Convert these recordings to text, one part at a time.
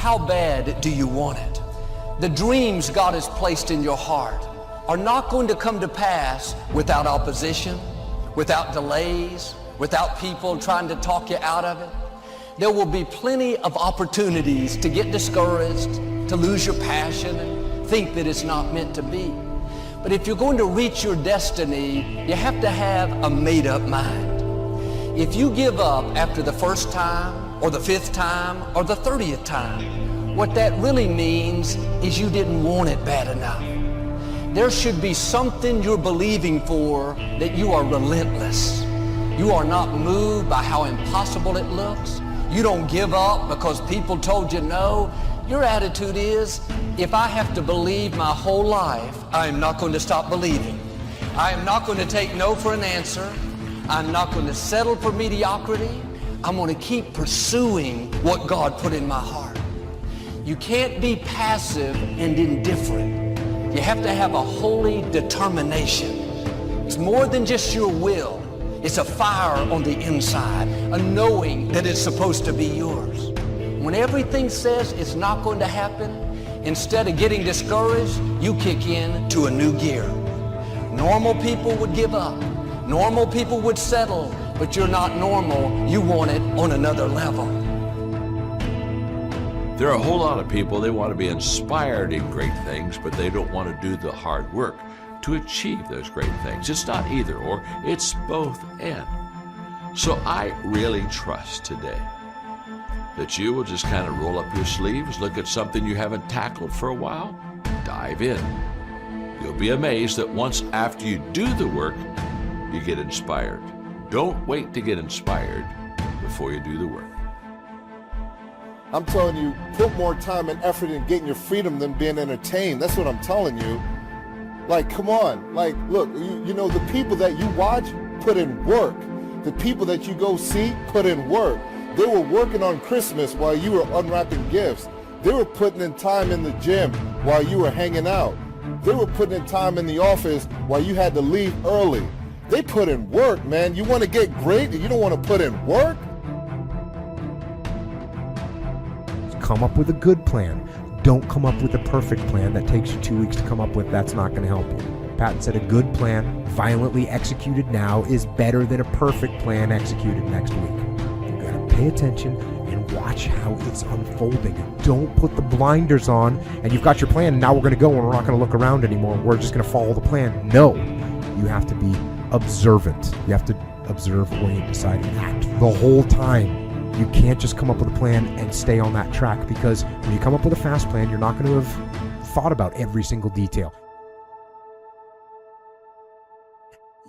how bad do you want it? The dreams God has placed in your heart are not going to come to pass without opposition, without delays, without people trying to talk you out of it. There will be plenty of opportunities to get discouraged, to lose your passion and think that it's not meant to be. But if you're going to reach your destiny, you have to have a made-up mind. If you give up after the first time, or the 5th time, or the 30th time, what that really means is you didn't want it bad enough. There should be something you're believing for, that you are relentless. You are not moved by how impossible it looks. You don't give up because people told you no. Your attitude is, if I have to believe my whole life, I am not going to stop believing. I am not going to take no for an answer. I'm not going to settle for mediocrity. I'm going to keep pursuing what God put in my heart. You can't be passive and indifferent. You have to have a holy determination. It's more than just your will. It's a fire on the inside, a knowing that it's supposed to be yours. When everything says it's not going to happen, instead of getting discouraged, you kick in to a new gear. Normal people would give up. Normal people would settle, but you're not normal. You want it on another level. There are a whole lot of people, they want to be inspired in great things, but they don't want to do the hard work to achieve those great things. It's not either or, it's both and. So I really trust today that you will just kind of roll up your sleeves, look at something you haven't tackled for a while, dive in. You'll be amazed that once after you do the work, you get inspired. Don't wait to get inspired before you do the work. I'm telling you, put more time and effort in getting your freedom than being entertained. That's what I'm telling you. Like, come on. Like, look, you know, the people that you watch put in work. The people that you go see put in work. They were working on Christmas while you were unwrapping gifts. They were putting in time in the gym while you were hanging out. They were putting in time in the office while you had to leave early. They put in work, man. You want to get great and you don't want to put in work? Come up with a good plan. Don't come up with a perfect plan that takes you 2 weeks to come up with. That's not going to help you. Patton said a good plan, violently executed now, is better than a perfect plan executed next week. You've got to pay attention and watch how it's unfolding. And don't put the blinders on and you've got your plan and now we're going to go and we're not going to look around anymore. We're just going to follow the plan. No, you have to be observant. You have to observe, orient, decide, and act the whole time. You can't just come up with a plan and stay on that track, because when you come up with a fast plan, you're not going to have thought about every single detail.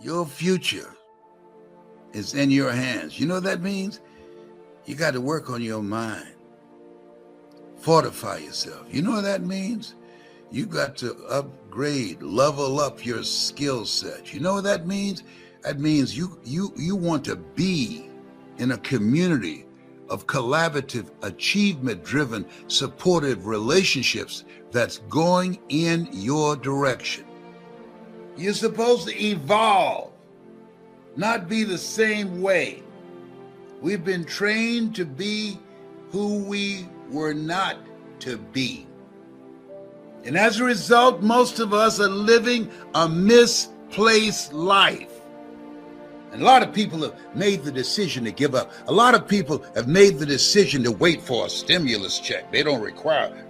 Your future is in your hands. You know what that means? You got to work on your mind. Fortify yourself. You know what that means? You got to upgrade, level up your skill set. You know what that means? That means you want to be in a community of collaborative, achievement-driven, supportive relationships that's going in your direction. You're supposed to evolve, not be the same way. We've been trained to be who we were not to be. And as a result, most of us are living a misplaced life. And a lot of people have made the decision to give up. A lot of people have made the decision to wait for a stimulus check. They don't require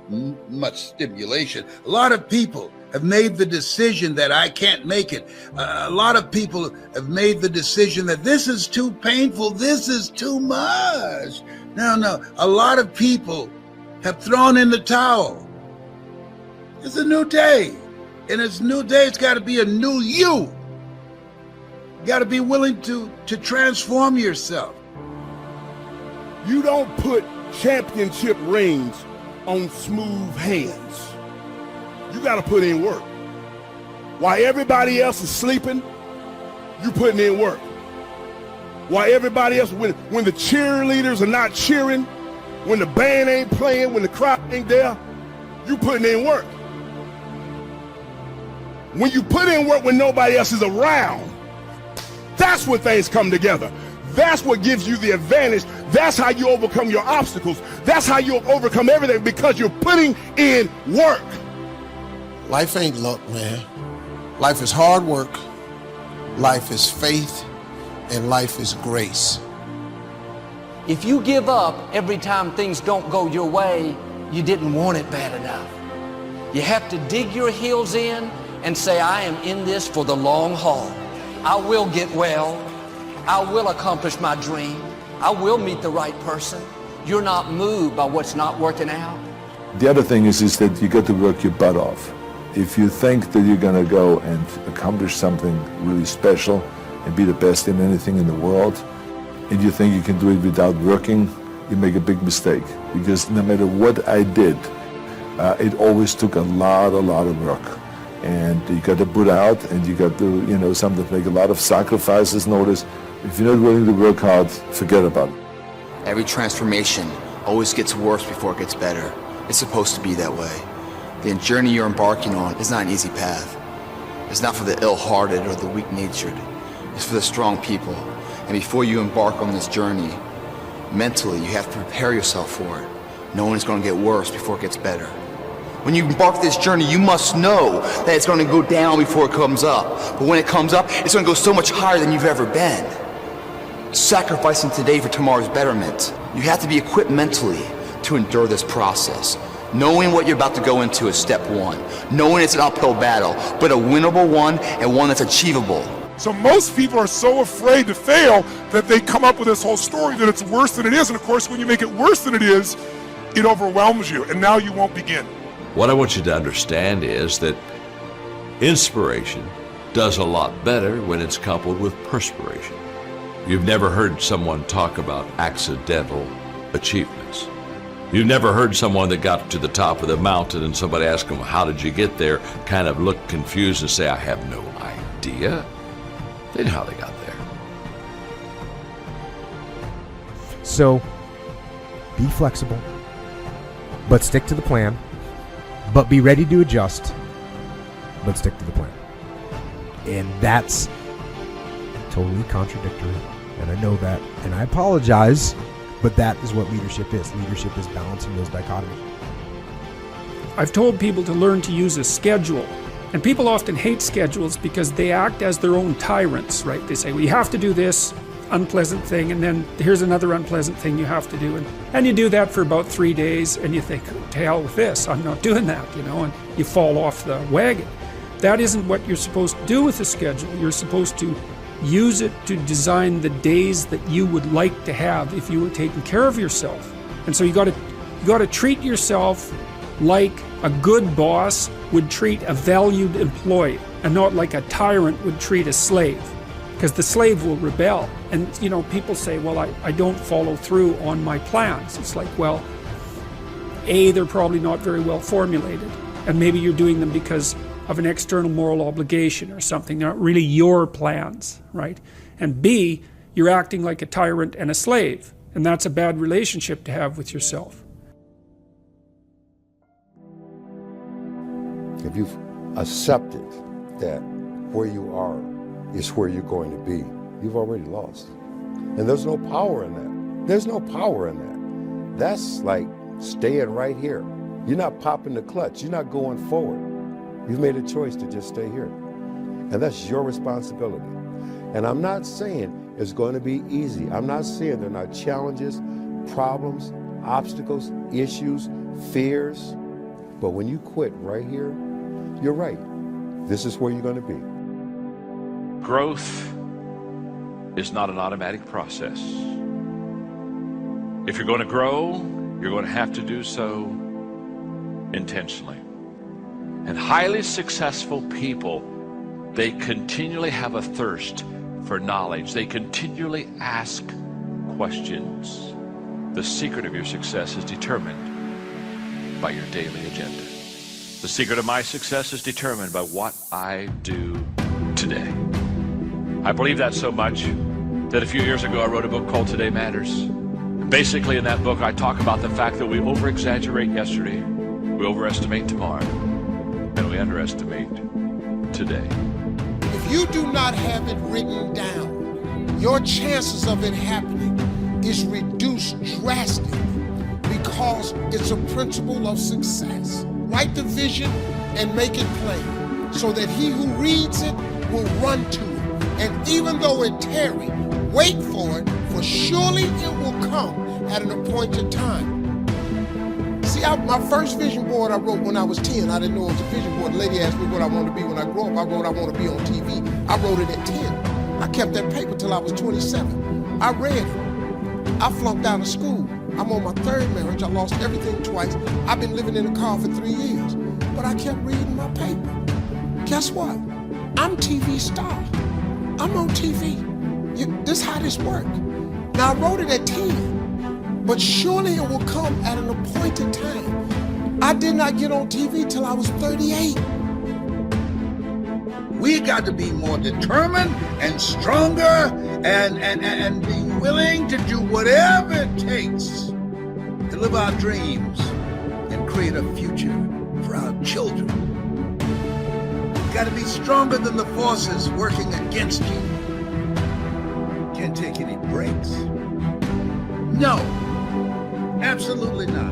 much stimulation. A lot of people have made the decision that I can't make it. A lot of people have made the decision that this is too painful. This is too much. No. A lot of people have thrown in the towel. It's a new day. And it's a new day. It's got to be a new you. You got to be willing to transform yourself. You don't put championship rings on smooth hands. You got to put in work. While everybody else is sleeping, you putting in work. While everybody else, when the cheerleaders are not cheering, when the band ain't playing, when the crowd ain't there, you putting in work. When you put in work when nobody else is around, that's when things come together. That's what gives you the advantage. That's how you overcome your obstacles. That's how you'll overcome everything, because you're putting in work. Life ain't luck, man. Life is hard work. Life is faith. And life is grace. If you give up every time things don't go your way, you didn't want it bad enough. You have to dig your heels in and say, I am in this for the long haul. I will get well. I will accomplish my dream. I will meet the right person. You're not moved by what's not working out. The other thing is that you got to work your butt off. If you think that you're going to go and accomplish something really special and be the best in anything in the world, and you think you can do it without working, you make a big mistake. Because no matter what I did, it always took a lot of work. And you got to put out, and you got to, sometimes make a lot of sacrifices. Notice, if you're not willing to work hard, forget about it. Every transformation always gets worse before it gets better. It's supposed to be that way. The journey you're embarking on is not an easy path. It's not for the ill-hearted or the weak-natured. It's for the strong people. And before you embark on this journey, mentally, you have to prepare yourself for it, knowing it's going to get worse before it gets better. When you embark this journey, you must know that it's going to go down before it comes up. But when it comes up, it's going to go so much higher than you've ever been. Sacrificing today for tomorrow's betterment. You have to be equipped mentally to endure this process. Knowing what you're about to go into is step one. Knowing it's an uphill battle, but a winnable one and one that's achievable. So most people are so afraid to fail that they come up with this whole story that it's worse than it is. And of course, when you make it worse than it is, it overwhelms you, and now you won't begin. What I want you to understand is that inspiration does a lot better when it's coupled with perspiration. You've never heard someone talk about accidental achievements. You've never heard someone that got to the top of the mountain and somebody asked them, how did you get there, kind of look confused and say, I have no idea. They know how they got there. So, be flexible, but stick to the plan. But be ready to adjust, but stick to the plan. And that's totally contradictory. And I know that. And I apologize, but that is what leadership is. Leadership is balancing those dichotomies. I've told people to learn to use a schedule. And people often hate schedules because they act as their own tyrants, right? They say, well, you have to do this unpleasant thing, and then here's another unpleasant thing you have to do. And you do that for about 3 days, and you think, to hell with this, I'm not doing that, and you fall off the wagon. That isn't what you're supposed to do with a schedule. You're supposed to use it to design the days that you would like to have if you were taking care of yourself. And so you got to treat yourself like a good boss would treat a valued employee, and not like a tyrant would treat a slave, because the slave will rebel. And people say, well, I don't follow through on my plans. It's like, well, A, they're probably not very well formulated, and maybe you're doing them because of an external moral obligation or something. They're not really your plans, right? And B, you're acting like a tyrant and a slave, and that's a bad relationship to have with yourself. If you've accepted that where you are is where you're going to be, you've already lost. And there's no power in that. There's no power in that. That's like staying right here. You're not popping the clutch. You're not going forward. You've made a choice to just stay here. And that's your responsibility. And I'm not saying it's going to be easy. I'm not saying there are not challenges, problems, obstacles, issues, fears. But when you quit right here, you're right. This is where you're going to be. Growth is not an automatic process. If you're going to grow, you're going to have to do so intentionally. And highly successful people, they continually have a thirst for knowledge. They continually ask questions. The secret of your success is determined by your daily agenda. The secret of my success is determined by what I do today. I believe that so much that a few years ago I wrote a book called Today Matters. Basically in that book I talk about the fact that we over-exaggerate yesterday, we overestimate tomorrow, and we underestimate today. If you do not have it written down, your chances of it happening is reduced drastically because it's a principle of success. Write the vision and make it plain so that he who reads it will run to it. And even though it tarry, wait for it, for surely it will come at an appointed time. See, my first vision board I wrote when I was 10. I didn't know it was a vision board. The lady asked me what I wanted to be when I grow up. I wrote I want to be on TV. I wrote it at 10. I kept that paper till I was 27. I read it. I flunked out of school. I'm on my third marriage. I lost everything twice. I've been living in a car for 3 years. But I kept reading my paper. Guess what? I'm TV star. I'm on TV. This is how this works. Now, I wrote it at 10, but surely it will come at an appointed time. I did not get on TV till I was 38. We got to be more determined and stronger and be willing to do whatever it takes to live our dreams and create a future for our children. You got to be stronger than the forces working against you. Can't take any breaks. No, absolutely not.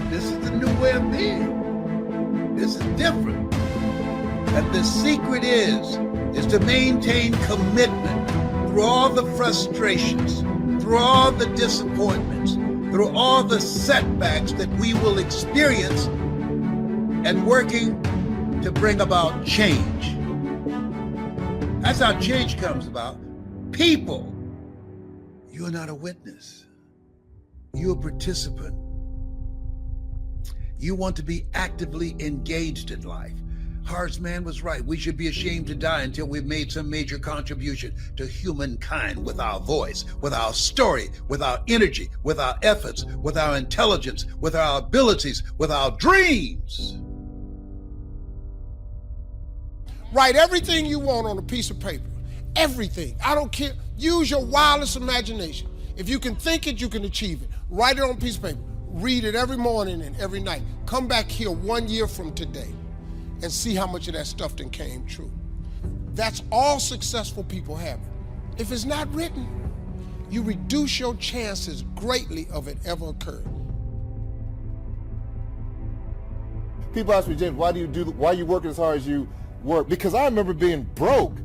This is the new way of being. This is different. And the secret is to maintain commitment through all the frustrations, through all the disappointments, through all the setbacks that we will experience, and working to bring about change. That's how change comes about. People, you are not a witness. You're a participant. You want to be actively engaged in life. Horace Mann was right. We should be ashamed to die until we've made some major contribution to humankind with our voice, with our story, with our energy, with our efforts, with our intelligence, with our abilities, with our dreams. Write everything you want on a piece of paper. Everything. I don't care. Use your wildest imagination. If you can think it, you can achieve it. Write it on a piece of paper. Read it every morning and every night. Come back here 1 year from today and see how much of that stuff then came true. That's all successful people have it. If it's not written, you reduce your chances greatly of it ever occurring. People ask me, James, why are you working as hard as you work? Because I remember being broke.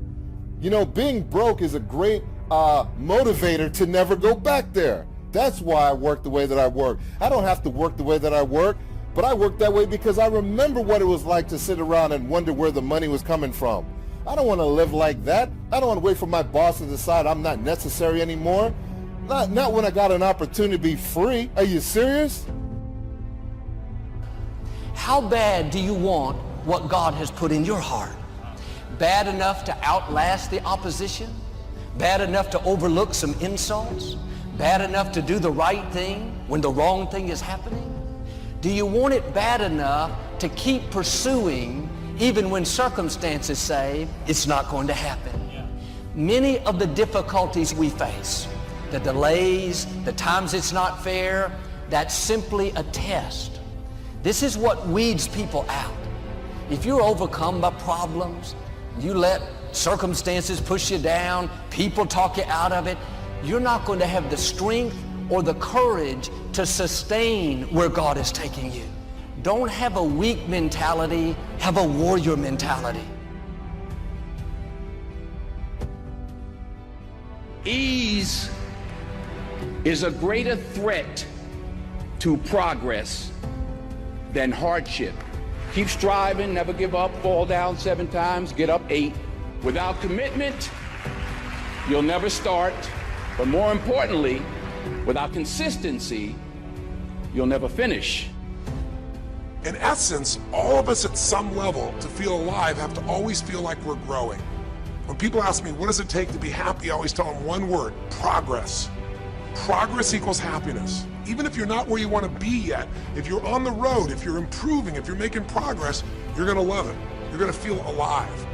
You know, being broke is a great motivator to never go back there. That's why I work the way that I work. I don't have to work the way that I work, but I work that way because I remember what it was like to sit around and wonder where the money was coming from. I don't want to live like that. I don't want to wait for my boss to decide I'm not necessary anymore. Not when I got an opportunity to be free. Are you serious? How bad do you want what God has put in your heart? Bad enough to outlast the opposition? Bad enough to overlook some insults? Bad enough to do the right thing when the wrong thing is happening? Do you want it bad enough to keep pursuing even when circumstances say it's not going to happen? Many of the difficulties we face, the delays, the times it's not fair, that's simply a test. This is what weeds people out. If you're overcome by problems, you let circumstances push you down, people talk you out of it, you're not going to have the strength or the courage to sustain where God is taking you. Don't have a weak mentality, have a warrior mentality. Ease is a greater threat to progress than hardship. Keep striving, never give up, fall down 7 times, get up 8. Without commitment, you'll never start. But more importantly, without consistency, you'll never finish. In essence, all of us at some level to feel alive have to always feel like we're growing. When people ask me, what does it take to be happy? I always tell them one word: progress. Progress equals happiness. Even if you're not where you want to be yet, if you're on the road, if you're improving, if you're making progress, you're going to love it. You're going to feel alive.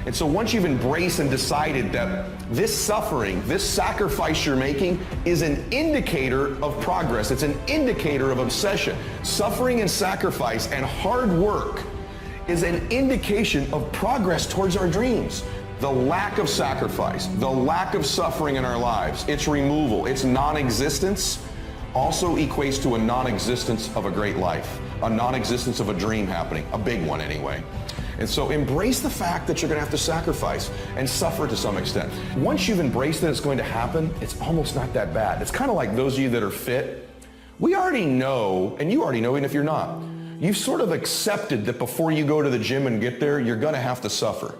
And so once you've embraced and decided that this suffering, this sacrifice you're making is an indicator of progress, it's an indicator of obsession. Suffering and sacrifice and hard work is an indication of progress towards our dreams. The lack of sacrifice, the lack of suffering in our lives, its removal, its non-existence also equates to a non-existence of a great life, a non-existence of a dream happening, a big one anyway. And so embrace the fact that you're going to have to sacrifice and suffer to some extent. Once you've embraced that it's going to happen, it's almost not that bad. It's kind of like those of you that are fit. We already know, and you already know even if you're not, you've sort of accepted that before you go to the gym and get there, you're going to have to suffer.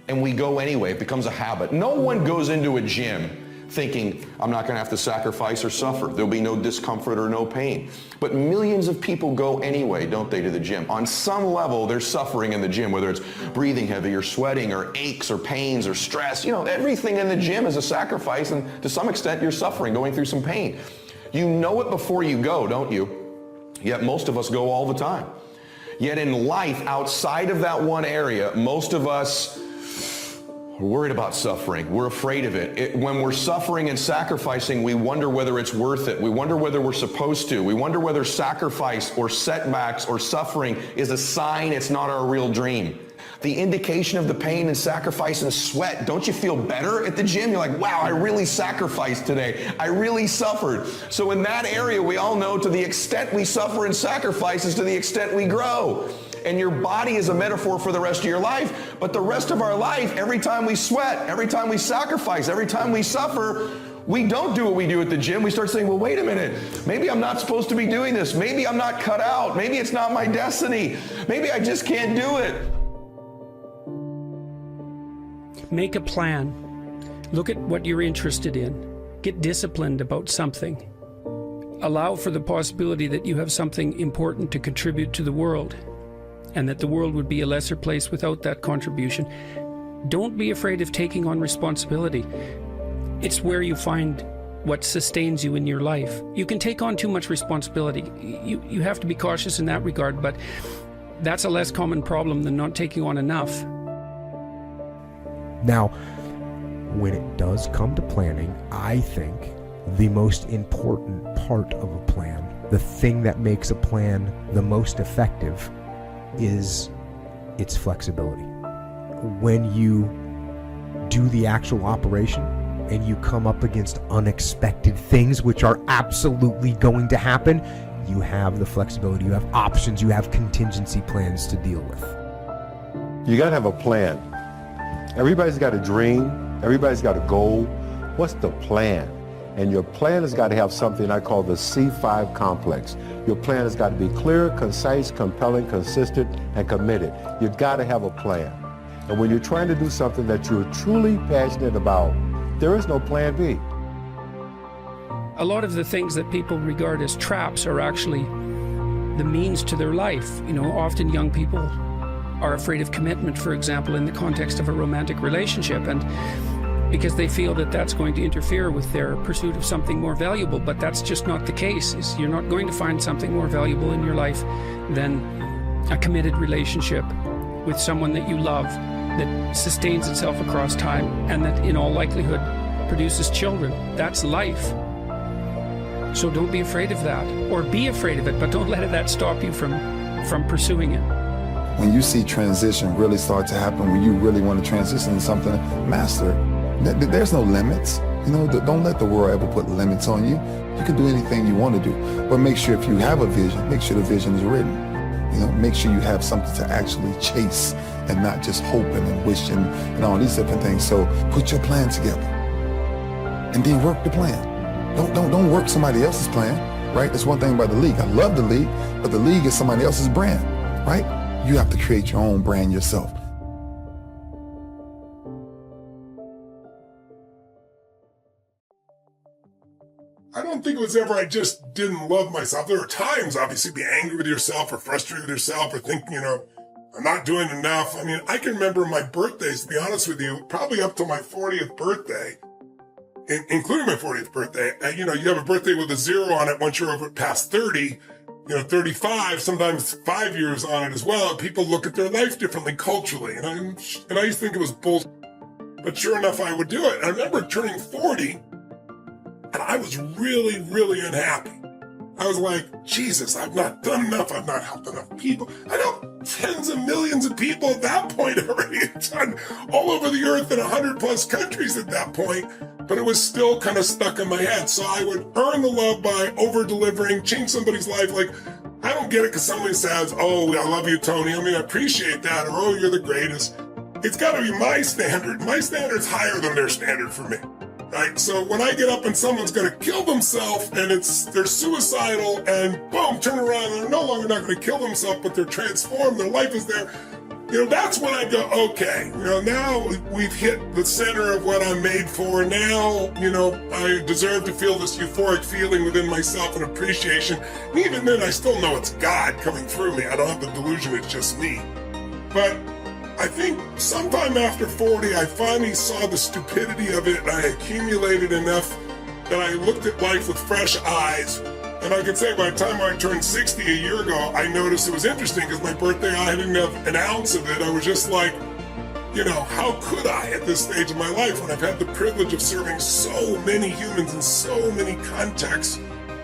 And we go anyway. It becomes a habit. No one goes into a gym thinking, I'm not going to have to sacrifice or suffer. There'll be no discomfort or no pain. But millions of people go anyway, don't they, to the gym? On some level, they're suffering in the gym, whether it's breathing heavy or sweating or aches or pains or stress. You know, everything in the gym is a sacrifice, and to some extent, you're suffering, going through some pain. You know it before you go, don't you? Yet most of us go all the time. Yet in life, outside of that one area, most of us are worried about suffering. We're afraid of it. When we're suffering and sacrificing, we wonder whether it's worth it. We wonder whether we're supposed to. We wonder whether sacrifice or setbacks or suffering is a sign it's not our real dream. The indication of the pain and sacrifice and sweat, don't you feel better at the gym? You're like, wow, I really sacrificed today. I really suffered. So in that area, we all know to the extent we suffer and sacrifice is to the extent we grow. And your body is a metaphor for the rest of your life. But the rest of our life, every time we sweat, every time we sacrifice, every time we suffer, we don't do what we do at the gym. We start saying, well, wait a minute. Maybe I'm not supposed to be doing this. Maybe I'm not cut out. Maybe it's not my destiny. Maybe I just can't do it. Make a plan. Look at what you're interested in. Get disciplined about something. Allow for the possibility that you have something important to contribute to the world, and that the world would be a lesser place without that contribution. Don't be afraid of taking on responsibility. It's where you find what sustains you in your life. You can take on too much responsibility. You have to be cautious in that regard, but that's a less common problem than not taking on enough. Now, when it does come to planning, I think the most important part of a plan, the thing that makes a plan the most effective, is its flexibility. When you do the actual operation and you come up against unexpected things, which are absolutely going to happen, you have the flexibility, you have options, you have contingency plans to deal with. You got to have a plan. Everybody's got a dream. Everybody's got a goal. What's the plan? And your plan has got to have something I call the C5 complex. Your plan has got to be clear, concise, compelling, consistent, and committed. You've got to have a plan. And when you're trying to do something that you're truly passionate about, there is no plan B. A lot of the things that people regard as traps are actually the means to their life. You know, often young people are afraid of commitment, for example, in the context of a romantic relationship, and because they feel that that's going to interfere with their pursuit of something more valuable. But that's just not the case. You're not going to find something more valuable in your life than a committed relationship with someone that you love, that sustains itself across time, and that in all likelihood produces children. That's life. So don't be afraid of that, or be afraid of it, but don't let that stop you from pursuing it. When you see transition really start to happen, when you really want to transition into something, master, there's no limits. You know, don't let the world ever put limits on you. You can do anything you want to do, but make sure if you have a vision, make sure the vision is written. You know, make sure you have something to actually chase and not just hoping and wishing and all these different things. So put your plan together and then work the plan. Don't work somebody else's plan, right? That's one thing about the league. I love the league, but the league is somebody else's brand, right? You have to create your own brand yourself. I don't think it was ever I just didn't love myself. There are times, obviously, be angry with yourself or frustrated with yourself or thinking, you know, I'm not doing enough. I mean, I can remember my birthdays, to be honest with you, probably up to my 40th birthday, including my 40th birthday. You know, you have a birthday with a 0 on it once you're over past 30. You know, 35, sometimes 5 years on it as well. People look at their life differently culturally. And I used to think it was bullshit. But sure enough, I would do it. I remember turning 40, and I was really, really unhappy. I was like, Jesus, I've not done enough. I've not helped enough people. I don't tens of millions of people at that point already. Done all over the earth in 100+ countries at that point. But it was still kind of stuck in my head. So I would earn the love by over-delivering, change somebody's life. Like, I don't get it because somebody says, oh, I love you, Tony. I mean, I appreciate that. Or, oh, you're the greatest. It's got to be my standard. My standard's higher than their standard for me. Right? So when I get up and someone's going to kill themselves and they're suicidal and boom, turn around and they're no longer not going to kill themselves, but they're transformed, their life is there. You know, that's when I go, okay, you know, now we've hit the center of what I'm made for. Now, you know, I deserve to feel this euphoric feeling within myself and appreciation. And even then, I still know it's God coming through me. I don't have the delusion it's just me. But I think sometime after 40, I finally saw the stupidity of it, and I accumulated enough that I looked at life with fresh eyes. And I can say by the time I turned 60 a year ago, I noticed it was interesting because my birthday, I didn't have an ounce of it. I was just like, you know, how could I at this stage of my life when I've had the privilege of serving so many humans in so many contexts,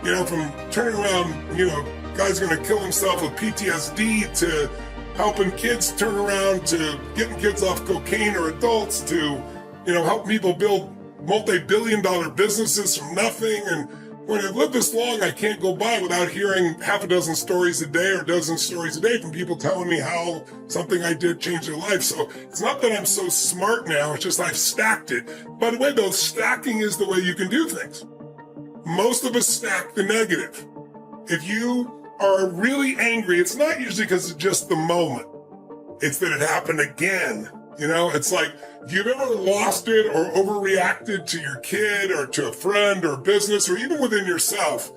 you know, from turning around, you know, guys going to kill himself with PTSD to helping kids turn around to getting kids off cocaine or adults to, you know, helping people build multi-billion-dollar businesses from nothing. And when I've lived this long, I can't go by without hearing half a dozen stories a day or a dozen stories a day from people telling me how something I did changed their life. So it's not that I'm so smart now, it's just I've stacked it. By the way, though, stacking is the way you can do things. Most of us stack the negative. If you are really angry, it's not usually because it's just the moment. It's that it happened again. You know, it's like, if you've ever lost it or overreacted to your kid or to a friend or business or even within yourself,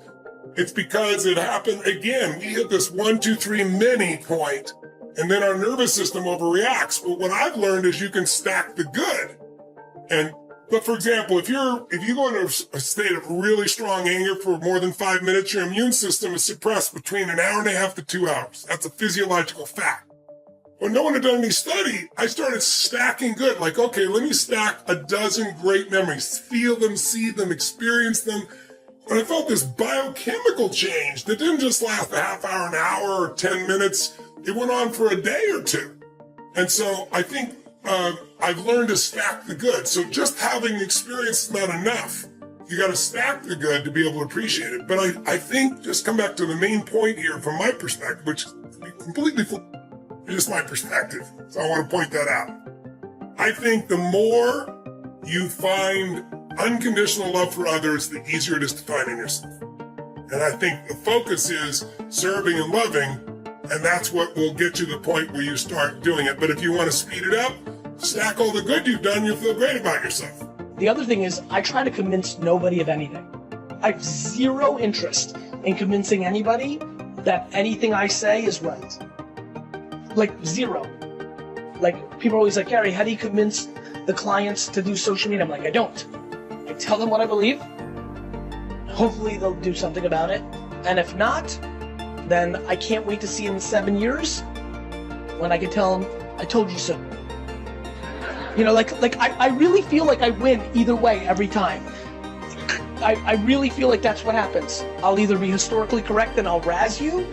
it's because it happened again. We hit this 1, 2, 3 mini point, and then our nervous system overreacts. But what I've learned is you can stack the good. But for example, if you go into a state of really strong anger for more than 5 minutes, your immune system is suppressed between an hour and a half to 2 hours. That's a physiological fact. When no one had done any study, I started stacking good. Like, okay, let me stack a dozen great memories, feel them, see them, experience them. And I felt this biochemical change that didn't just last a half hour, an hour, or 10 minutes. It went on for a day or two. And so I think I've learned to stack the good. So just having the experience is not enough. You got to stack the good to be able to appreciate it. But I think, just come back to the main point here from my perspective, which is completely just my perspective. So I want to point that out. I think the more you find unconditional love for others, the easier it is to find in yourself. And I think the focus is serving and loving, and that's what will get you to the point where you start doing it. But if you want to speed it up, stack all the good you've done, you'll feel great about yourself. The other thing is, I try to convince nobody of anything. I have zero interest in convincing anybody that anything I say is right. Like, zero. Like, people are always like, Gary, how do you convince the clients to do social media? I'm like, I don't. I tell them what I believe. Hopefully they'll do something about it. And if not, then I can't wait to see in 7 years when I can tell them, I told you so. You know, I really feel like I win either way every time. I really feel like that's what happens. I'll either be historically correct and I'll razz you.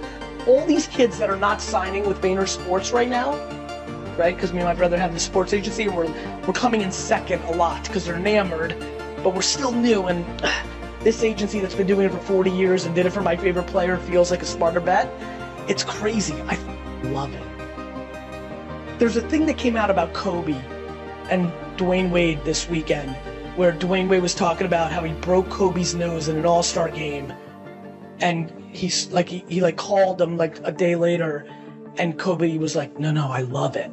All these kids that are not signing with Vayner Sports right now, right? Because me and my brother have the sports agency, and we're coming in second a lot because they're enamored, but we're still new. And this agency that's been doing it for 40 years and did it for my favorite player feels like a smarter bet. It's crazy. I love it. There's a thing that came out about Kobe and Dwayne Wade this weekend, where Dwayne Wade was talking about how he broke Kobe's nose in an all-star game. And he's like, he called him like a day later, and Kobe was like, no, I love it.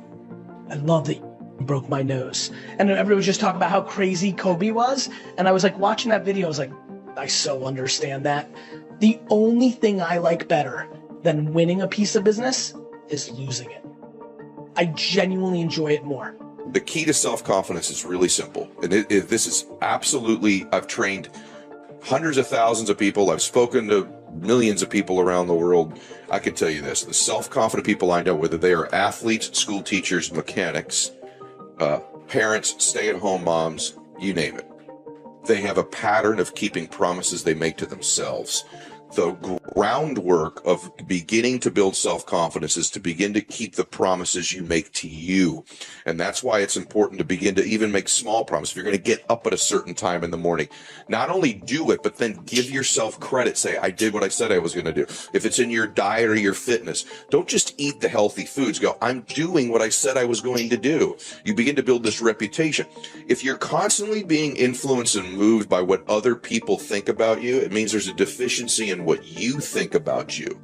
I love that you broke my nose. And everybody was just talking about how crazy Kobe was. And I was like, watching that video, I was like, I so understand that. The only thing I like better than winning a piece of business is losing it. I genuinely enjoy it more. The key to self-confidence is really simple. And this is absolutely, I've trained hundreds of thousands of people. I've spoken to millions of people around the world. I can tell you this, the self-confident people I know, whether they are athletes, school teachers, mechanics, parents, stay-at-home moms, you name it, they have a pattern of keeping promises they make to themselves. The groundwork of beginning to build self-confidence is to begin to keep the promises you make to you. And that's why it's important to begin to even make small promises. If you're going to get up at a certain time in the morning, not only do it, but then give yourself credit. Say, I did what I said I was going to do. If it's in your diet or your fitness, don't just eat the healthy foods. Go, I'm doing what I said I was going to do. You begin to build this reputation. If you're constantly being influenced and moved by what other people think about you, it means there's a deficiency in what you think about you.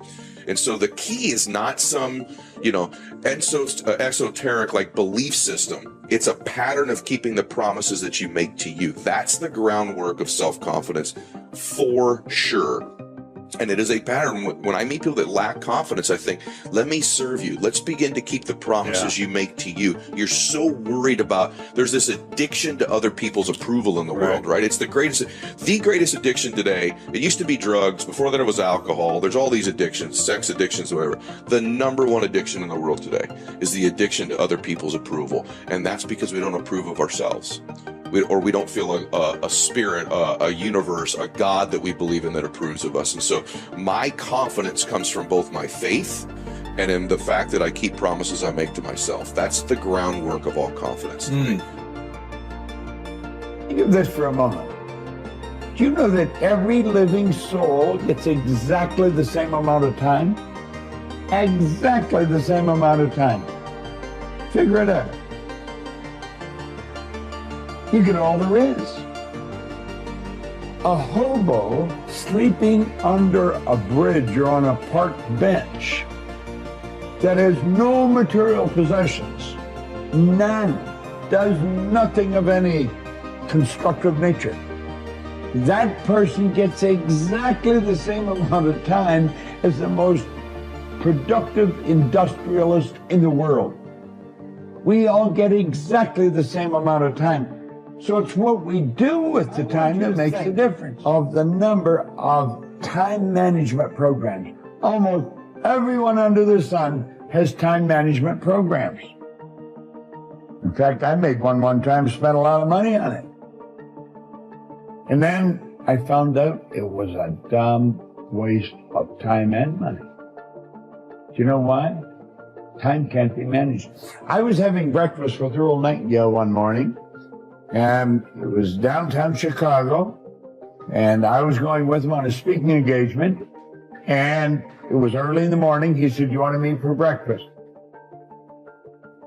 And so the key is not some, esoteric like belief system. It's a pattern of keeping the promises that you make to you. That's the groundwork of self-confidence for sure. And it is a pattern. When I meet people that lack confidence, I think, let me serve you. Let's begin to keep the promises you make to you. You're so worried about, there's this addiction to other people's approval in the world, right? It's the greatest addiction today. It used to be drugs. Before that, it was alcohol. There's all these addictions, sex addictions, whatever. The number one addiction in the world today is the addiction to other people's approval. And that's because we don't approve of ourselves. We don't feel a spirit, a universe, a God that we believe in that approves of us. And so my confidence comes from both my faith and in the fact that I keep promises I make to myself. That's the groundwork of all confidence. Think of this for a moment. Do you know that every living soul gets exactly the same amount of time? Exactly the same amount of time. Figure it out. You get all there is. A hobo sleeping under a bridge or on a park bench that has no material possessions, none, does nothing of any constructive nature. That person gets exactly the same amount of time as the most productive industrialist in the world. We all get exactly the same amount of time. So it's what we do with the time that makes the difference. Of the number of time management programs, almost everyone under the sun has time management programs. In fact, I made one time, spent a lot of money on it. And then I found out it was a dumb waste of time and money. Do you know why? Time can't be managed. I was having breakfast with Earl Nightingale one morning, and it was downtown Chicago, and I was going with him on a speaking engagement, and it was early in the morning. He said, "You want to meet for breakfast?"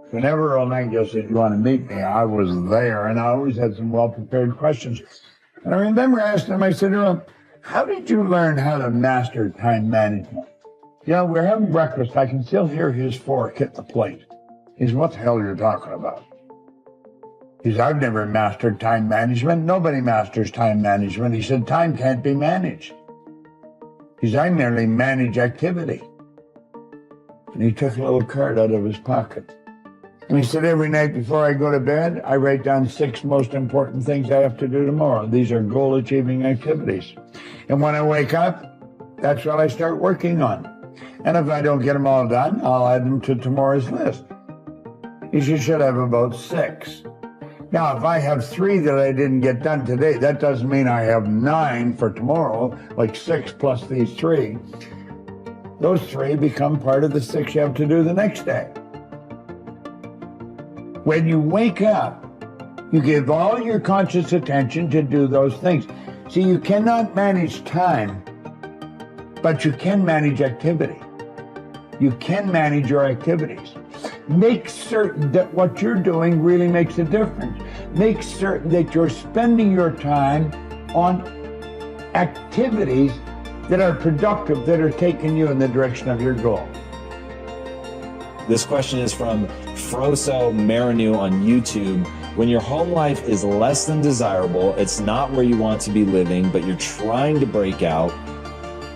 Whenever Earl Nightingale said, "You want to meet me?" I was there, and I always had some well-prepared questions. And I remember asking him, I said, "Earl, how did you learn how to master time management?" Yeah, we're having breakfast. I can still hear his fork hit the plate. He said, "What the hell are you talking about?" He said, "I've never mastered time management. Nobody masters time management." He said, "Time can't be managed." He said, "I merely manage activity." And he took a little card out of his pocket. And he said, "Every night before I go to bed, I write down 6 most important things I have to do tomorrow. These are goal-achieving activities. And when I wake up, that's what I start working on. And if I don't get them all done, I'll add them to tomorrow's list." He said, "You should have about 6. Now, if I have 3 that I didn't get done today, that doesn't mean I have 9 for tomorrow, like 6 plus these 3. Those 3 become part of the 6 you have to do the next day." When you wake up, you give all your conscious attention to do those things. See, you cannot manage time, but you can manage activity. You can manage your activities. Make certain that what you're doing really makes a difference. Make certain that you're spending your time on activities that are productive, that are taking you in the direction of your goal. This question is from Froso Marinu on YouTube. When your home life is less than desirable, it's not where you want to be living, but you're trying to break out,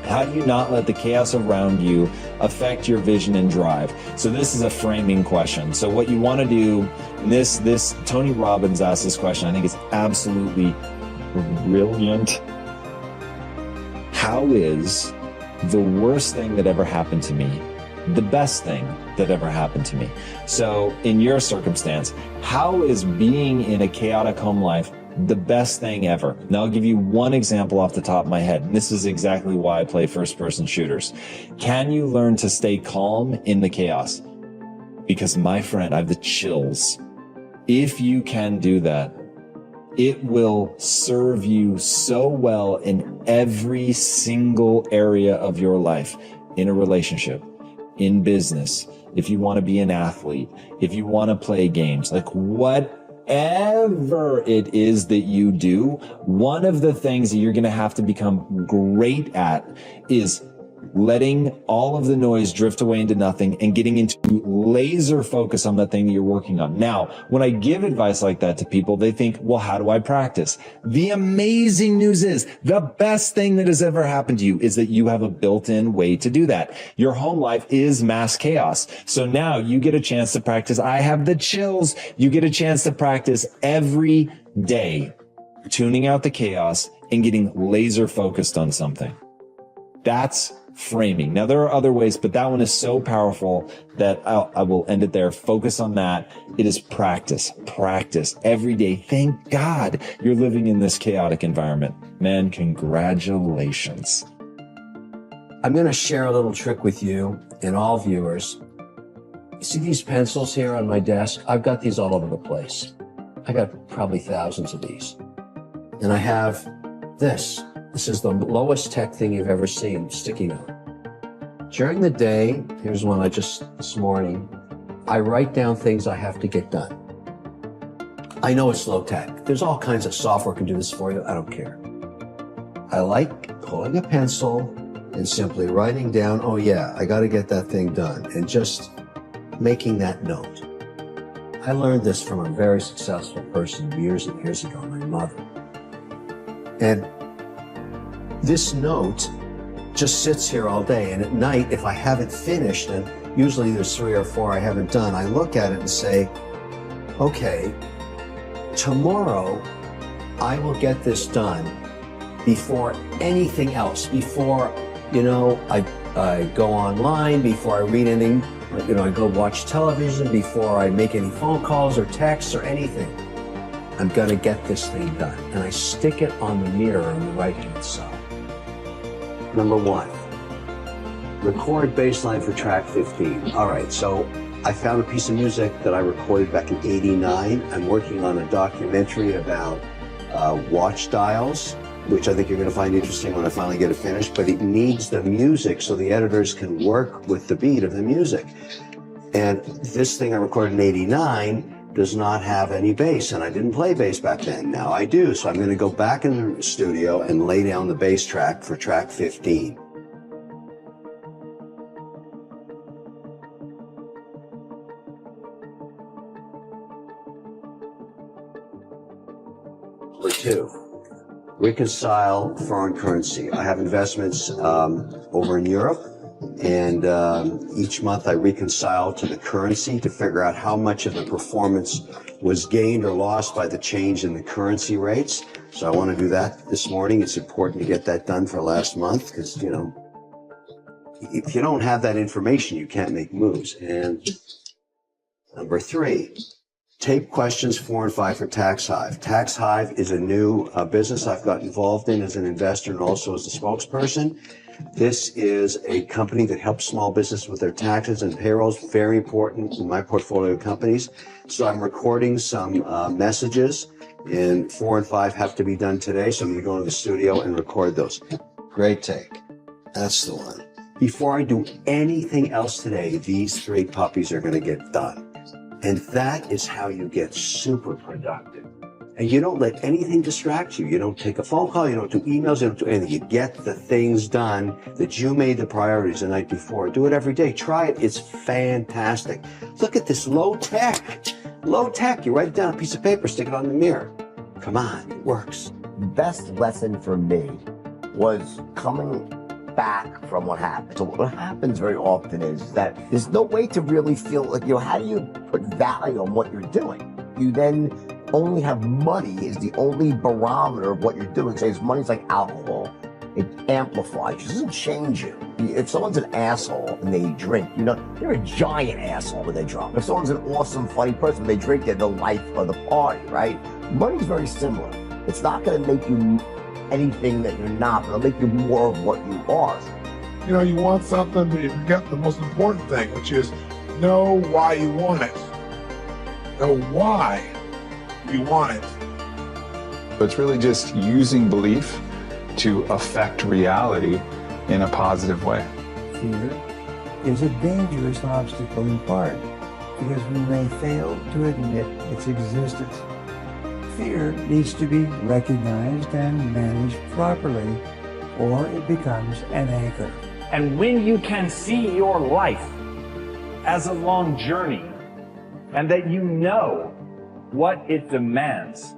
how do you not let the chaos around you affect your vision and drive? So this is a framing question. So what you want to do, this Tony Robbins asked this question. I think it's absolutely brilliant. How is the worst thing that ever happened to me the best thing that ever happened to me? So in your circumstance, how is being in a chaotic home life The best thing ever. Now I'll give you one example off the top of my head. And this is exactly why I play first-person shooters. Can you learn to stay calm in the chaos? Because my friend, I have the chills. If you can do that, it will serve you so well in every single area of your life, in a relationship, in business, if you want to be an athlete, if you want to play games, like whatever it is that you do, one of the things that you're going to have to become great at is letting all of the noise drift away into nothing and getting into laser focus on the thing that you're working on. Now, when I give advice like that to people, they think, well, how do I practice? The amazing news is the best thing that has ever happened to you is that you have a built-in way to do that. Your home life is mass chaos. So now you get a chance to practice. I have the chills. You get a chance to practice every day, tuning out the chaos and getting laser focused on something. That's framing. Now, there are other ways, but that one is so powerful that I will end it there. Focus on that. It is practice every day. Thank God you're living in this chaotic environment. Man, congratulations. I'm going to share a little trick with you and all viewers. You see these pencils here on my desk? I've got these all over the place. I got probably thousands of these. And I have this. This is the lowest tech thing you've ever seen, sticky note. During the day, here's one this morning, I write down things I have to get done. I know it's low tech. There's all kinds of software can do this for you. I don't care. I like pulling a pencil and simply writing down, oh yeah, I got to get that thing done, and just making that note. I learned this from a very successful person years and years ago, my mother. And this note just sits here all day, and at night, if I haven't finished, and usually there's 3 or 4 I haven't done, I look at it and say, okay, tomorrow I will get this done before anything else, before, I go online, before I read anything, I go watch television, before I make any phone calls or texts or anything. I'm gonna get this thing done. And I stick it on the mirror on the right-hand side. Number 1, record bass line for track 15. All right, so I found a piece of music that I recorded back in '89. I'm working on a documentary about watch dials, which I think you're gonna find interesting when I finally get it finished, but it needs the music so the editors can work with the beat of the music. And this thing I recorded in '89 does not have any bass, and I didn't play bass back then. Now I do, so I'm going to go back in the studio and lay down the bass track for track 15. Number 2, reconcile foreign currency. I have investments over in Europe, and each month I reconcile to the currency to figure out how much of the performance was gained or lost by the change in the currency rates. So I want to do that this morning. It's important to get that done for last month because, if you don't have that information, you can't make moves. And number 3, tape questions 4 and 5 for Tax Hive. Tax Hive is a new business I've got involved in as an investor and also as a spokesperson. This is a company that helps small business with their taxes and payrolls, very important in my portfolio companies. So I'm recording some messages, and 4 and 5 have to be done today, so I'm going to go to the studio and record those. Great take. That's the one. Before I do anything else today, these 3 puppies are going to get done. And that is how you get super productive. And you don't let anything distract you. You don't take a phone call, you don't do emails, you don't do anything. You get the things done that you made the priorities the night before. Do it every day. Try it. It's fantastic. Look at this low tech. Low tech. You write it down on a piece of paper, stick it on the mirror. Come on, it works. The best lesson for me was coming back from what happened. So what happens very often is that there's no way to really feel like, how do you put value on what you're doing? You then only have money is the only barometer of what you're doing. Say, money's like alcohol. It amplifies you. It doesn't change you. If someone's an asshole and they drink, they're a giant asshole when they drink. If someone's an awesome, funny person, they drink, they're the life of the party, right? Money's very similar. It's not going to make you anything that you're not, but it'll make you more of what you are. You know, you want something, but you forget the most important thing, which is know why you want it. Know why you want it. It's really just using belief to affect reality in a positive way. Fear is a dangerous obstacle in part because we may fail to admit its existence. Fear needs to be recognized and managed properly, or it becomes an anchor. And when you can see your life as a long journey, and that you know what it demands,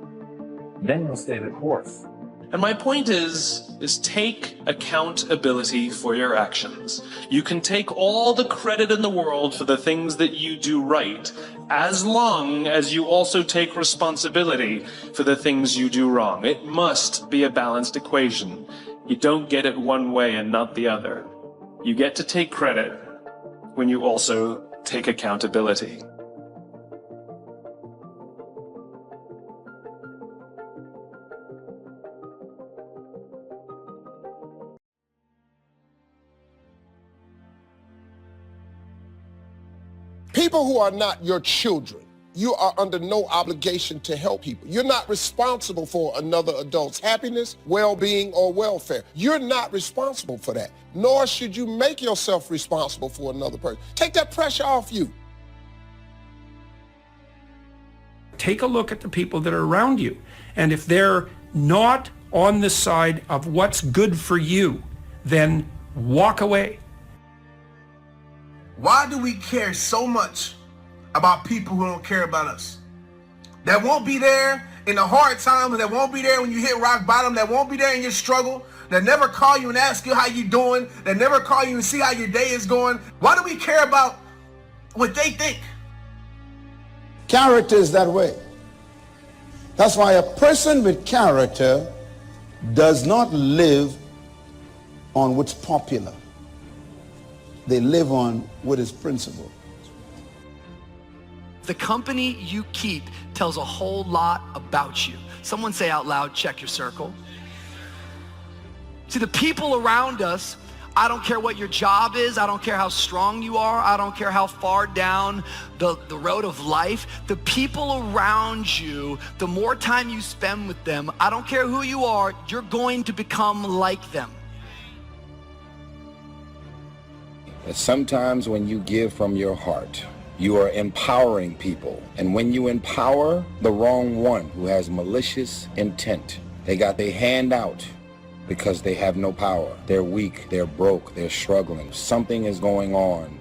then you'll stay the course. And my point is take accountability for your actions. You can take all the credit in the world for the things that you do right, as long as you also take responsibility for the things you do wrong. It must be a balanced equation. You don't get it one way and not the other. You get to take credit when you also take accountability. People who are not your children, you are under no obligation to help people. You're not responsible for another adult's happiness, well-being, or welfare. You're not responsible for that, nor should you make yourself responsible for another person. Take that pressure off you. Take a look at the people that are around you, and if they're not on the side of what's good for you, then walk away. Why do we care so much about people who don't care about us? That won't be there in the hard times, that won't be there when you hit rock bottom, that won't be there in your struggle, that never call you and ask you how you doing, that never call you and see how your day is going. Why do we care about what they think? Character is that way. That's why a person with character does not live on what's popular. They live on what is principle. The company you keep tells a whole lot about you. Someone say out loud, check your circle. See, the people around us, I don't care what your job is, I don't care how strong you are, I don't care how far down the road of life, the people around you, the more time you spend with them, I don't care who you are, you're going to become like them. Sometimes when you give from your heart, you are empowering people. And when you empower the wrong one who has malicious intent, they got their hand out because they have no power. They're weak, they're broke, they're struggling. Something is going on.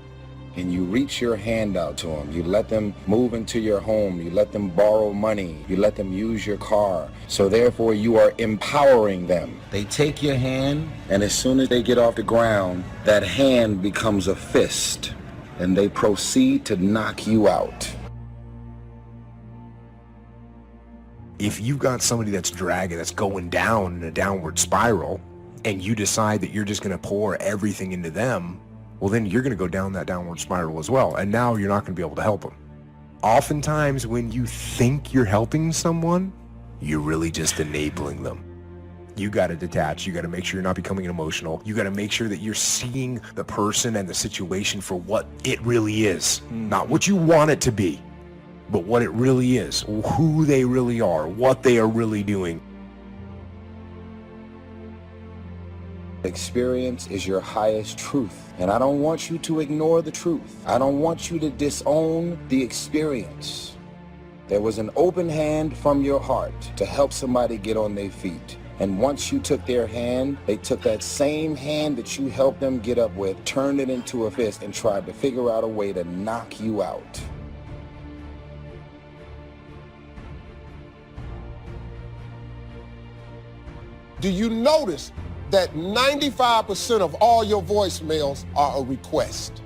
And you reach your hand out to them. You let them move into your home. You let them borrow money. You let them use your car. So therefore you are empowering them. They take your hand, and as soon as they get off the ground, that hand becomes a fist, and they proceed to knock you out. If you've got somebody that's dragging, that's going down in a downward spiral, and you decide that you're just going to pour everything into them, well, then you're going to go down that downward spiral as well. And now you're not going to be able to help them. Oftentimes when you think you're helping someone, you're really just enabling them. You got to detach. You got to make sure you're not becoming emotional. You got to make sure that you're seeing the person and the situation for what it really is. Not what you want it to be, but what it really is, who they really are, what they are really doing. Experience is your highest truth, and I don't want you to ignore the truth. I don't want you to disown the experience. There was an open hand from your heart to help somebody get on their feet. And once you took their hand, they took that same hand that you helped them get up with, turned it into a fist, and tried to figure out a way to knock you out. Do you notice that 95% of all your voicemails are a request?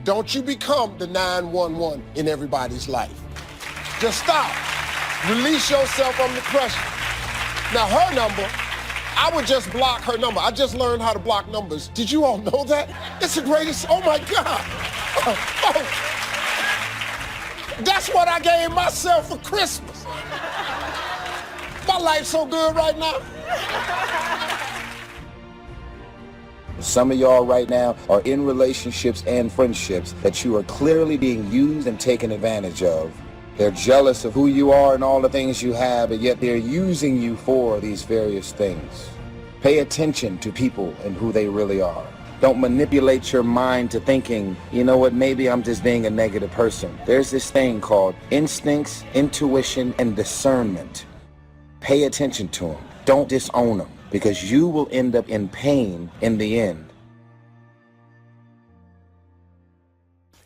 Don't you become the 911 in everybody's life. Just stop. Release yourself from the pressure. Now her number, I would just block her number. I just learned how to block numbers. Did you all know that? It's the greatest, oh my God. That's what I gave myself for Christmas. My life's so good right now. Some of y'all right now are in relationships and friendships that you are clearly being used and taken advantage of. They're jealous of who you are and all the things you have, and yet they're using you for these various things. Pay attention to people and who they really are. Don't manipulate your mind to thinking, you know what, maybe I'm just being a negative person. There's this thing called instincts, intuition, and discernment. Pay attention to them. Don't disown them, because you will end up in pain in the end.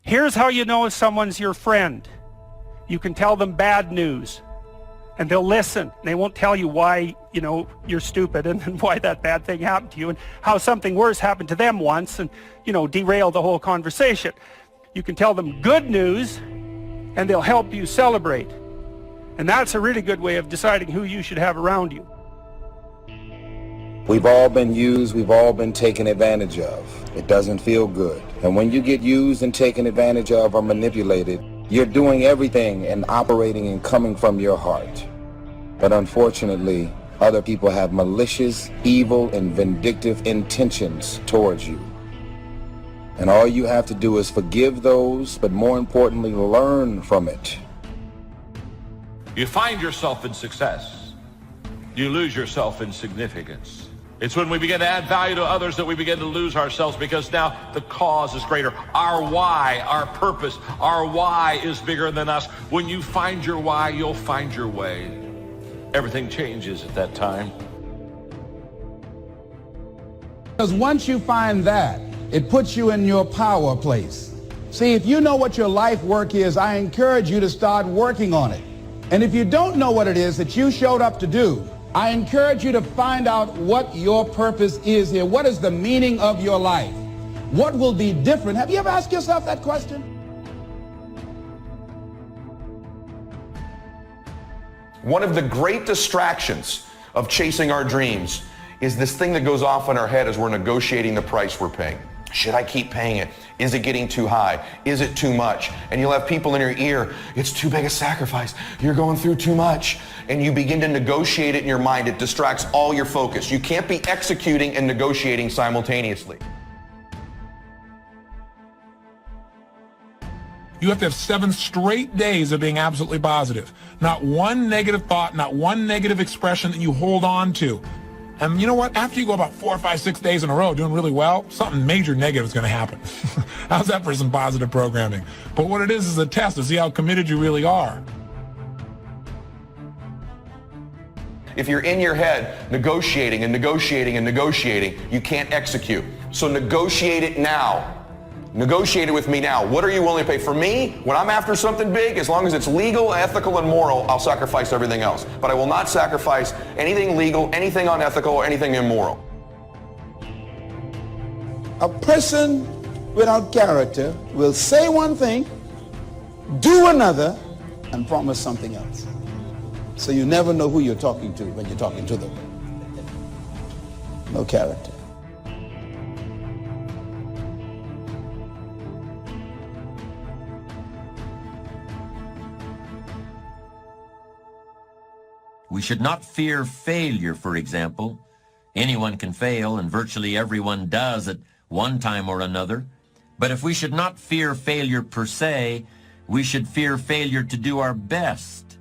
Here's how you know if someone's your friend. You can tell them bad news, and they'll listen. They won't tell you why, you're stupid and why that bad thing happened to you and how something worse happened to them once and, derail the whole conversation. You can tell them good news, and they'll help you celebrate. And that's a really good way of deciding who you should have around you. We've all been used, we've all been taken advantage of. It doesn't feel good. And when you get used and taken advantage of or manipulated, you're doing everything and operating and coming from your heart. But unfortunately, other people have malicious, evil, and vindictive intentions towards you. And all you have to do is forgive those, but more importantly, learn from it. You find yourself in success. You lose yourself in significance. It's when we begin to add value to others that we begin to lose ourselves, because now the cause is greater. Our why, our purpose, our why is bigger than us. When you find your why, you'll find your way. Everything changes at that time. Because once you find that, it puts you in your power place. See, if you know what your life work is, I encourage you to start working on it. And if you don't know what it is that you showed up to do, I encourage you to find out what your purpose is here. What is the meaning of your life? What will be different? Have you ever asked yourself that question? One of the great distractions of chasing our dreams is this thing that goes off in our head as we're negotiating the price we're paying. Should I keep paying it? Is it getting too high? Is it too much? And you'll have people in your ear, it's too big a sacrifice. You're going through too much. And you begin to negotiate it in your mind. It distracts all your focus. You can't be executing and negotiating simultaneously. You have to have 7 straight days of being absolutely positive. Not one negative thought, not one negative expression that you hold on to. And you know what? After you go about 4, 5, 6 days in a row doing really well, something major negative is going to happen. How's that for some positive programming? But what it is a test to see how committed you really are. If you're in your head negotiating and negotiating and negotiating, you can't execute. So negotiate it now. Negotiate it with me now. What are you willing to pay? For me, when I'm after something big, as long as it's legal, ethical, and moral, I'll sacrifice everything else. But I will not sacrifice anything legal, anything unethical, or anything immoral. A person without character will say one thing, do another, and promise something else. So you never know who you're talking to when you're talking to them. No character. We should not fear failure, for example. Anyone can fail, and virtually everyone does at one time or another. But if we should not fear failure per se, we should fear failure to do our best.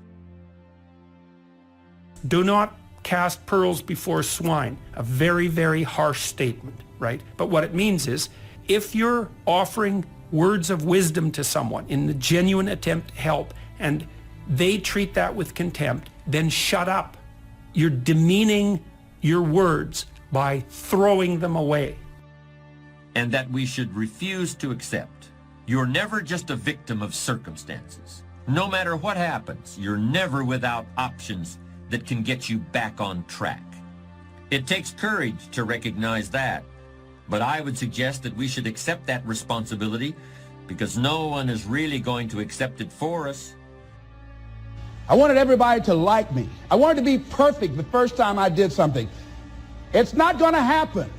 Do not cast pearls before swine. A very, very harsh statement, right? But what it means is, if you're offering words of wisdom to someone in the genuine attempt to help, and they treat that with contempt, then shut up. You're demeaning your words by throwing them away. And that we should refuse to accept. You're never just a victim of circumstances. No matter what happens, you're never without options that can get you back on track. It takes courage to recognize that, but I would suggest that we should accept that responsibility, because no one is really going to accept it for us. I wanted everybody to like me. I wanted to be perfect the first time I did something. It's not going to happen.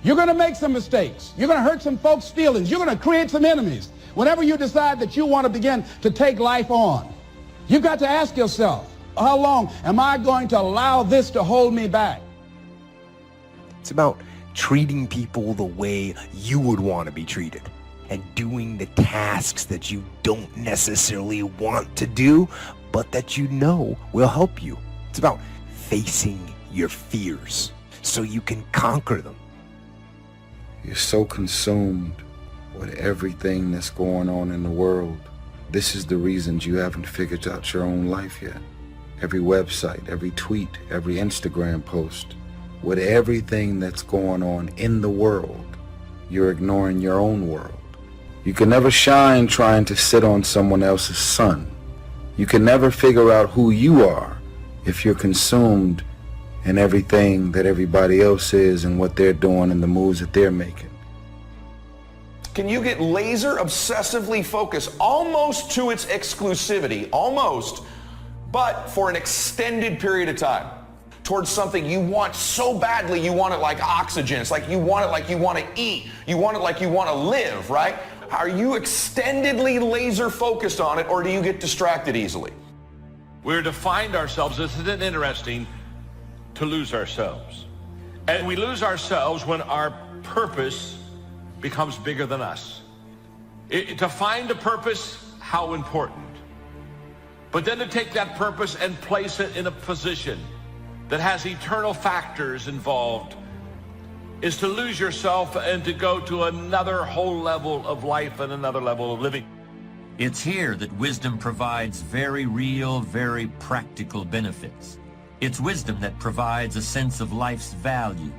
You're going to make some mistakes. You're going to hurt some folks' feelings. You're going to create some enemies. Whenever you decide that you want to begin to take life on, you've got to ask yourself, How long am I going to allow this to hold me back? It's about treating people the way you would want to be treated and doing the tasks that you don't necessarily want to do, but that you know will help you. It's about facing your fears so you can conquer them. You're so consumed with everything that's going on in the world. This is the reasons you haven't figured out your own life yet. Every website, every tweet, every Instagram post, with everything that's going on in the world, you're ignoring your own world. You can never shine trying to sit on someone else's sun. You can never figure out who you are if you're consumed in everything that everybody else is and what they're doing and the moves that they're making. Can you get laser obsessively focused almost to its exclusivity, almost, but for an extended period of time towards something you want so badly, you want it like oxygen. It's like you want it like you want to eat. You want it like you want to live, right? Are you extendedly laser focused on it, or do you get distracted easily? We're to find ourselves, isn't it interesting, to lose ourselves. And we lose ourselves when our purpose becomes bigger than us. To find a purpose, how important. But then to take that purpose and place it in a position that has eternal factors involved is to lose yourself and to go to another whole level of life and another level of living. It's here that wisdom provides very real, very practical benefits. It's wisdom that provides a sense of life's value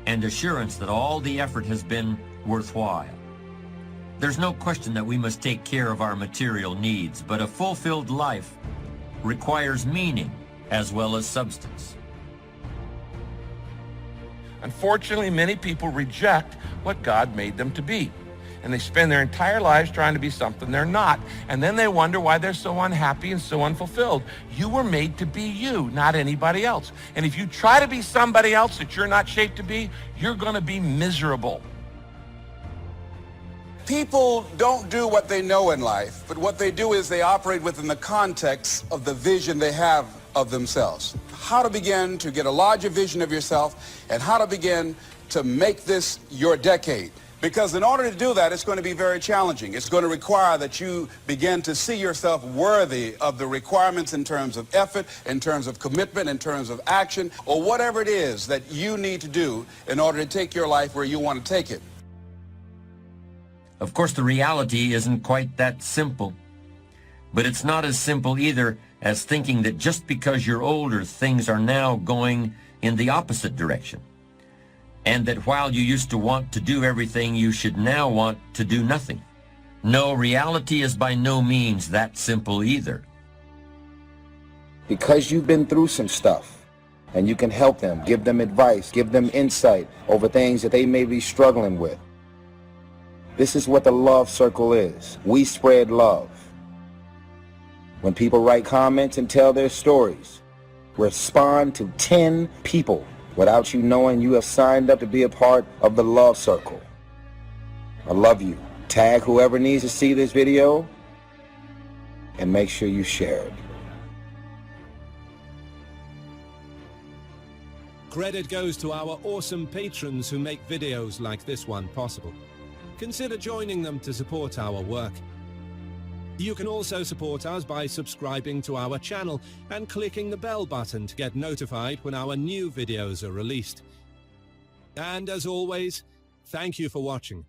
and assurance that all the effort has been worthwhile. There's no question that we must take care of our material needs, but a fulfilled life requires meaning as well as substance. Unfortunately, many people reject what God made them to be. And they spend their entire lives trying to be something they're not. And then they wonder why they're so unhappy and so unfulfilled. You were made to be you, not anybody else. And if you try to be somebody else that you're not shaped to be, you're going to be miserable. People don't do what they know in life, but what they do is they operate within the context of the vision they have of themselves. How to begin to get a larger vision of yourself and how to begin to make this your decade. Because in order to do that, it's going to be very challenging. It's going to require that you begin to see yourself worthy of the requirements in terms of effort, in terms of commitment, in terms of action, or whatever it is that you need to do in order to take your life where you want to take it. Of course, the reality isn't quite that simple. But it's not as simple either as thinking that just because you're older, things are now going in the opposite direction. And that while you used to want to do everything, you should now want to do nothing. No, reality is by no means that simple either. Because you've been through some stuff, and you can help them, give them advice, give them insight over things that they may be struggling with. This is what the love circle is. We spread love. When people write comments and tell their stories, respond to 10 people without you knowing you have signed up to be a part of the love circle. I love you. Tag whoever needs to see this video and make sure you share it. Credit goes to our awesome patrons who make videos like this one possible. Consider joining them to support our work. You can also support us by subscribing to our channel and clicking the bell button to get notified when our new videos are released. And as always, thank you for watching.